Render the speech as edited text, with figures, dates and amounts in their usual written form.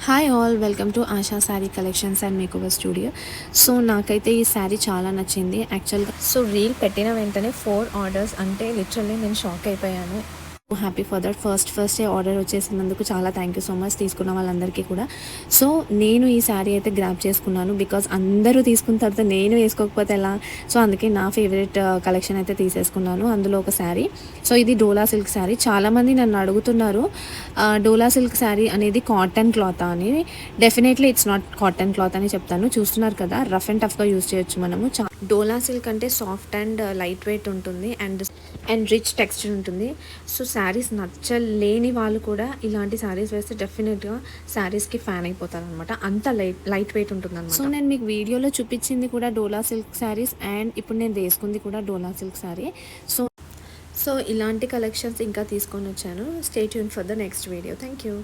Hi all, welcome to ASHA sari collections and makeover studio. So నాకైతే ఈ శారీ చాలా నచ్చింది యాక్చువల్గా. సో రీల్ పెట్టిన వెంటనే 4 ఆర్డర్స్ అంటే లిటరల్లీ నేను షాక్ అయిపోయాను. Happy for that. First order వచ్చేసినందుకు చాలా థ్యాంక్ యూ సో మచ్ తీసుకున్న వాళ్ళందరికీ కూడా. సో నేను ఈ శారీ అయితే గ్రాప్ చేసుకున్నాను బికాజ్ అందరూ తీసుకున్న తర్వాత నేను వేసుకోకపోతే ఎలా. సో అందుకే నా ఫేవరెట్ కలెక్షన్ అయితే తీసేసుకున్నాను, అందులో ఒక శారీ. సో ఇది డోలా సిల్క్ శారీ. చాలామంది నన్ను అడుగుతున్నారు డోలా సిల్క్ శారీ అనేది కాటన్ క్లాత్ అని. Definitely it's not cotton cloth అని చెప్తాను. చూస్తున్నారు కదా, రఫ్ అండ్ టఫ్గా యూస్ చేయొచ్చు మనము. డోలా సిల్క్ అంటే సాఫ్ట్ అండ్ లైట్ వెయిట్ ఉంటుంది అండ్ రిచ్ టెక్స్చర్ ఉంటుంది. సో శారీస్ నచ్చలేని వాళ్ళు కూడా ఇలాంటి శారీస్ వేస్తే డెఫినెట్గా శారీస్కి ఫ్యాన్ అయిపోతారు అనమాట. అంత లైట్ వెయిట్ ఉంటుంది అనమాట. సో నేను మీకు వీడియోలో చూపించింది కూడా డోలా సిల్క్ శారీస్ అండ్ ఇప్పుడు నేను వేసుకుంది కూడా డోలా సిల్క్ శారీ. సో ఇలాంటి కలెక్షన్స్ ఇంకా తీసుకొని వచ్చాను. Stay tune for the next video. Thank you.